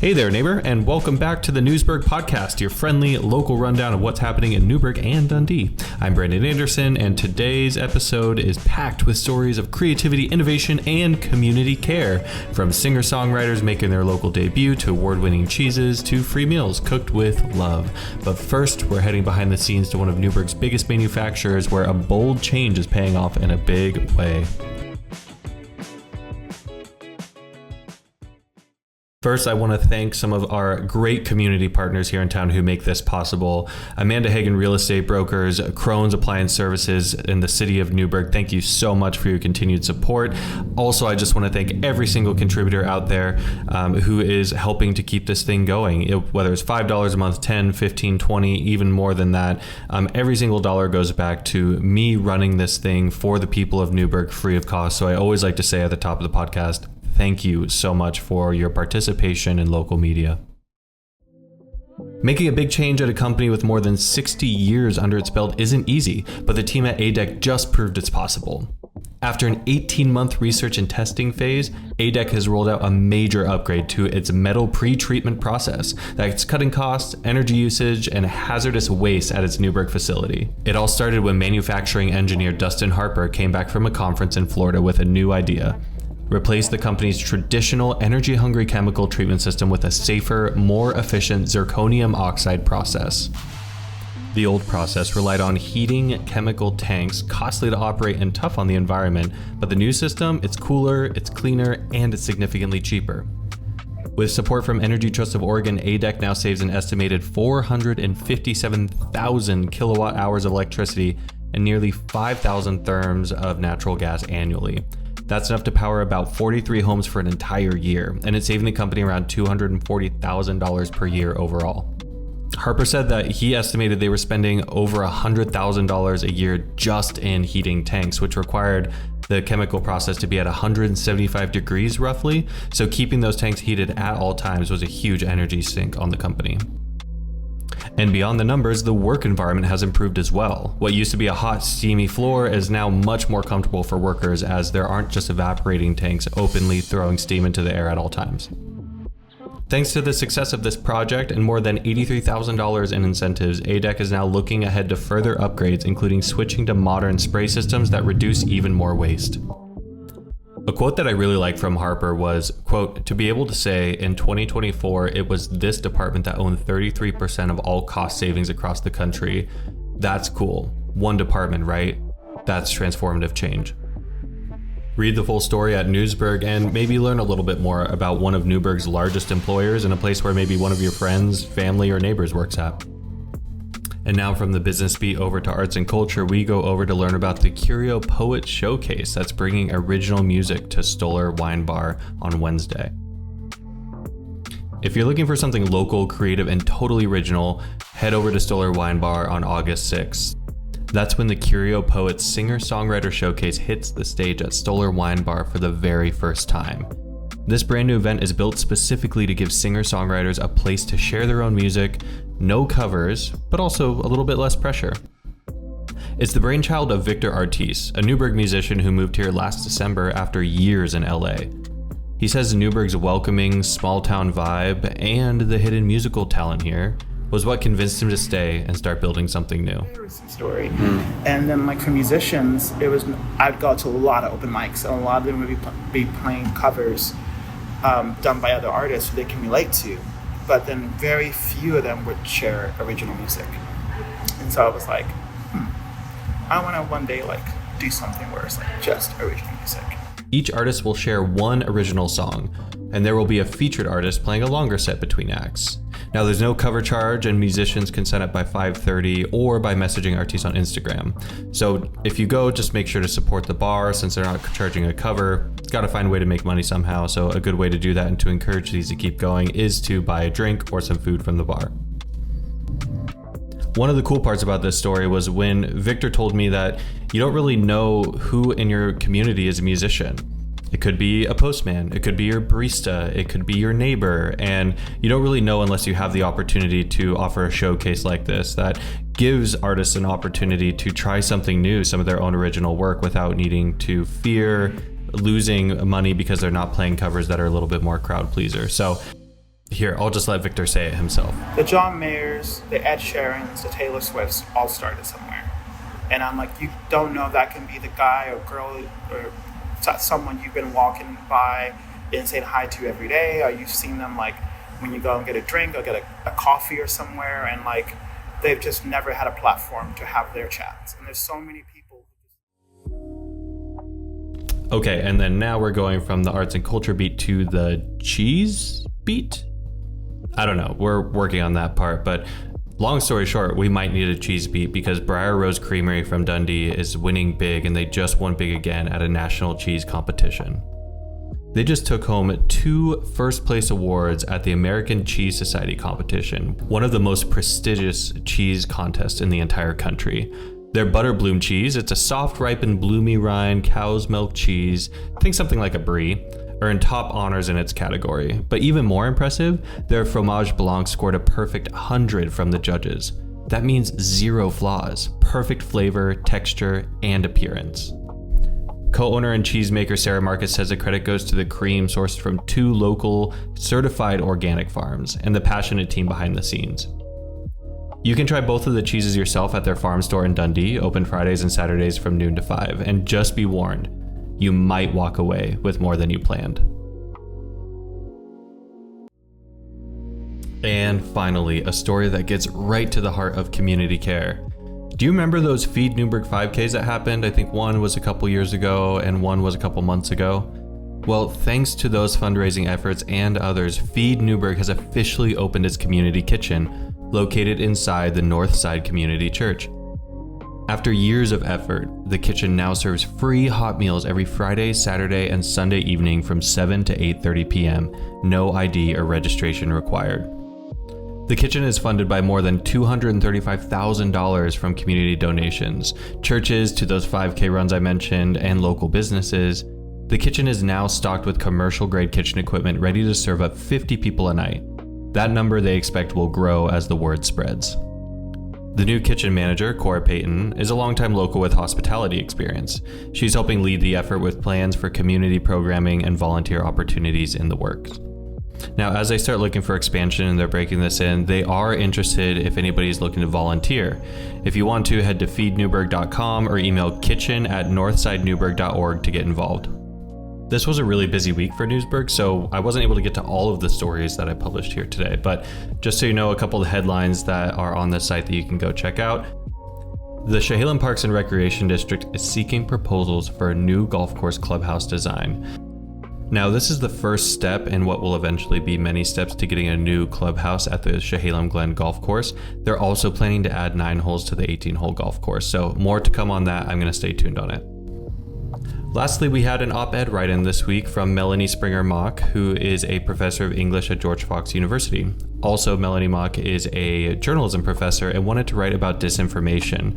Hey there, neighbor, and welcome back to the Newsberg Podcast, your friendly local rundown of what's happening in Newberg and Dundee. I'm Brandon Anderson, and today's episode is packed with stories of creativity, innovation, and community care, from singer-songwriters making their local debut to award-winning cheeses to free meals cooked with love. But first, we're heading behind the scenes to one of Newberg's biggest manufacturers, where a bold change is paying off in a big way. First, I want to thank some of our great community partners here in town who make this possible. Amanda Hagen Real Estate Brokers, Crohn's Appliance Services in the city of Newberg. Thank you so much for your continued support. Also, I just want to thank every single contributor out there who is helping to keep this thing going. Whether it's $5 a month, 10, 15, 20, even more than that, every single dollar goes back to me running this thing for the people of Newberg free of cost. So I always like to say at the top of the podcast, thank you so much for your participation in local media. Making a big change at a company with more than 60 years under its belt isn't easy, but the team at A-Dec just proved it's possible. After an 18-month research and testing phase, A-Dec has rolled out a major upgrade to its metal pre-treatment process that's cutting costs, energy usage, and hazardous waste at its Newberg facility. It all started when manufacturing engineer Dustin Harper came back from a conference in Florida with a new idea: replace the company's traditional energy-hungry chemical treatment system with a safer, more efficient zirconium oxide process. The old process relied on heating chemical tanks, costly to operate and tough on the environment, but the new system, it's cooler, it's cleaner, and it's significantly cheaper. With support from Energy Trust of Oregon, A-Dec now saves an estimated 457,000 kilowatt hours of electricity and nearly 5,000 therms of natural gas annually. That's enough to power about 43 homes for an entire year, and it's saving the company around $240,000 per year overall. Harper said that he estimated they were spending over $100,000 a year just in heating tanks, which required the chemical process to be at 175 degrees roughly, so keeping those tanks heated at all times was a huge energy sink on the company. And beyond the numbers, the work environment has improved as well. What used to be a hot, steamy floor is now much more comfortable for workers, as there aren't just evaporating tanks openly throwing steam into the air at all times. Thanks to the success of this project and more than $83,000 in incentives, A-Dec is now looking ahead to further upgrades, including switching to modern spray systems that reduce even more waste. A quote that I really like from Harper was, quote, "To be able to say in 2024 it was this department that owned 33% of all cost savings across the country, that's cool. One department, right? That's transformative change." Read the full story at Newsberg and maybe learn a little bit more about one of Newberg's largest employers in a place where maybe one of your friends, family, or neighbors works at. And now from the business beat over to arts and culture, we go over to learn about the Curio Poets Showcase that's bringing original music to Stoller Wine Bar on Wednesday. If you're looking for something local, creative, and totally original, head over to Stoller Wine Bar on August 6th. That's when the Curio Poets Singer Songwriters Showcase hits the stage at Stoller Wine Bar for the very first time. This brand new event is built specifically to give singer-songwriters a place to share their own music, no covers, but also a little bit less pressure. It's the brainchild of Victor Artis, a Newberg musician who moved here last December after years in LA. He says Newberg's welcoming, small-town vibe and the hidden musical talent here was what convinced him to stay and start building something new. Story. And then like for musicians, I'd go to a lot of open mics, and a lot of them would be playing covers done by other artists who they can relate to, but then very few of them would share original music. And so I was like, I want to one day like do something where it's like just original music. Each artist will share one original song, and there will be a featured artist playing a longer set between acts. Now, there's no cover charge, and musicians can sign up by 5:30 or by messaging Artis on Instagram. So if you go, just make sure to support the bar since they're not charging a cover. It's got to find a way to make money somehow, so a good way to do that and to encourage these to keep going is to buy a drink or some food from the bar. One of the cool parts about this story was when Victor told me that you don't really know who in your community is a musician. It could be a postman, it could be your barista, it could be your neighbor, and you don't really know unless you have the opportunity to offer a showcase like this that gives artists an opportunity to try something new, some of their own original work, without needing to fear losing money because they're not playing covers that are a little bit more crowd pleaser. So Here, I'll just let Victor say it himself. The John Mayers, the Ed Sheerans, the Taylor Swifts all started somewhere. And I'm like, you don't know that can be the guy or girl or someone you've been walking by and saying hi to every day, or you've seen them like when you go and get a drink or get a coffee or somewhere, and like they've just never had a platform to have their chats. And there's so many people. Okay, and then now we're going from the arts and culture beat to the cheese beat? I don't know, we're working on that part, but long story short, we might need a cheese beat because Briar Rose Creamery from Dundee is winning big, and they just won big again at a national cheese competition. They just took home 2 first place awards at the American Cheese Society competition, one of the most prestigious cheese contests in the entire country. Their butter bloom cheese, it's a soft, ripened, bloomy rind cow's milk cheese, think something like a brie, earned top honors in its category. But even more impressive, their fromage blanc scored a perfect 100 from the judges. That means 0 flaws, perfect flavor, texture, and appearance. Co-owner and cheesemaker Sarah Marcus says the credit goes to the cream sourced from 2 local certified organic farms and the passionate team behind the scenes. You can try both of the cheeses yourself at their farm store in Dundee, open Fridays and Saturdays from noon to 5, and just be warned, you might walk away with more than you planned. And finally, a story that gets right to the heart of community care. Do you remember those Feed Newberg 5Ks that happened? I think one was a couple years ago and one was a couple months ago. Well, thanks to those fundraising efforts and others, Feed Newberg has officially opened its community kitchen, located inside the Northside Community Church. After years of effort, the kitchen now serves free hot meals every Friday, Saturday, and Sunday evening from 7 to 8:30 p.m., no ID or registration required. The kitchen is funded by more than $235,000 from community donations, churches to those 5K runs I mentioned, and local businesses. The kitchen is now stocked with commercial-grade kitchen equipment ready to serve up 50 people a night. That number they expect will grow as the word spreads. The new kitchen manager, Cora Payton, is a longtime local with hospitality experience. She's helping lead the effort with plans for community programming and volunteer opportunities in the works. Now, as they start looking for expansion and they're breaking this in, they are interested if anybody's looking to volunteer. If you want to, head to feednewberg.com or email kitchen@northsidenewberg.org to get involved. This was a really busy week for Newsberg, so I wasn't able to get to all of the stories that I published here today, but just so you know, a couple of the headlines that are on the site that you can go check out. The Chehalem Parks and Recreation District is seeking proposals for a new golf course clubhouse design. Now, this is the first step in what will eventually be many steps to getting a new clubhouse at the Chehalem Glen Golf Course. They're also planning to add 9 holes to the 18-hole golf course, so more to come on that. I'm going to stay tuned on it. Lastly, we had an op-ed write-in this week from Melanie Springer Mock, who is a professor of English at George Fox University. Also, Melanie Mock is a journalism professor and wanted to write about disinformation.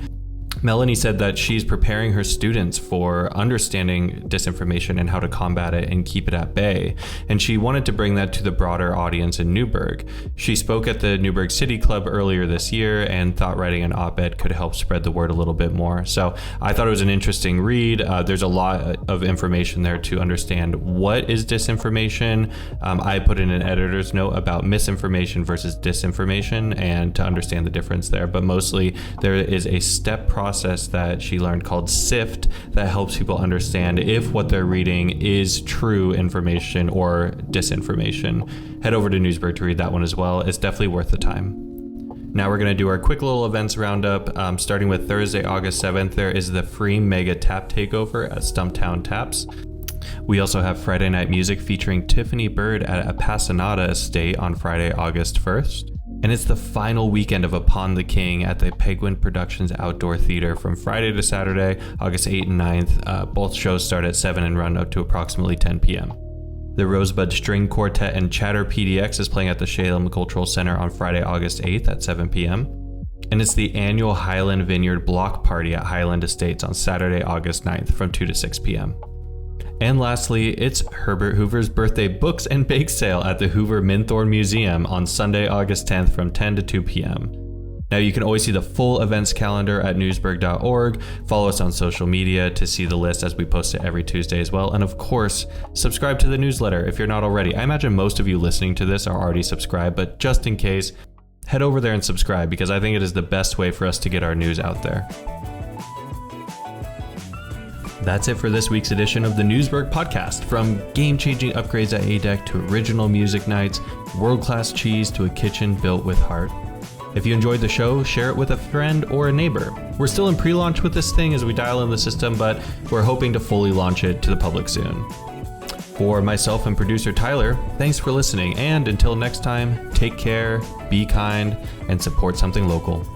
Melanie said that she's preparing her students for understanding disinformation and how to combat it and keep it at bay, and she wanted to bring that to the broader audience in Newberg. She spoke at the Newberg City Club earlier this year and thought writing an op-ed could help spread the word a little bit more. So I thought it was an interesting read. There's a lot of information there to understand what is disinformation. I put in an editor's note about misinformation versus disinformation and to understand the difference there, but mostly there is a step process that she learned called SIFT that helps people understand if what they're reading is true information or disinformation. Head over to Newsberg to read that one as well. It's definitely worth the time. Now we're going to do our quick little events roundup. Starting with Thursday, August 7th, there is the free Mega Tap Takeover at Stumptown Taps. We also have Friday night music featuring Tiffany Bird at Appassionata Estate on Friday, August 1st. And it's the final weekend of Upon the King at the Penguin Productions Outdoor Theater from Friday to Saturday, August 8th and 9th. Both shows start at 7 and run up to approximately 10 p.m. The Rosebud String Quartet and Chatter PDX is playing at the Chehalem Cultural Center on Friday, August 8th at 7 p.m. And it's the annual Highland Vineyard Block Party at Highland Estates on Saturday, August 9th from 2 to 6 p.m. And lastly, it's Herbert Hoover's birthday books and bake sale at the Hoover Minthorn Museum on Sunday, August 10th from 10 to 2 p.m. Now, you can always see the full events calendar at newsberg.org. Follow us on social media to see the list as we post it every Tuesday as well. And of course, subscribe to the newsletter if you're not already. I imagine most of you listening to this are already subscribed, but just in case, head over there and subscribe because I think it is the best way for us to get our news out there. That's it for this week's edition of the Newsberg Podcast. From game-changing upgrades at A-Dec to original music nights, world-class cheese to a kitchen built with heart. If you enjoyed the show, share it with a friend or a neighbor. We're still in pre-launch with this thing as we dial in the system, but we're hoping to fully launch it to the public soon. For myself and producer Tyler, thanks for listening, and until next time, take care, be kind, and support something local.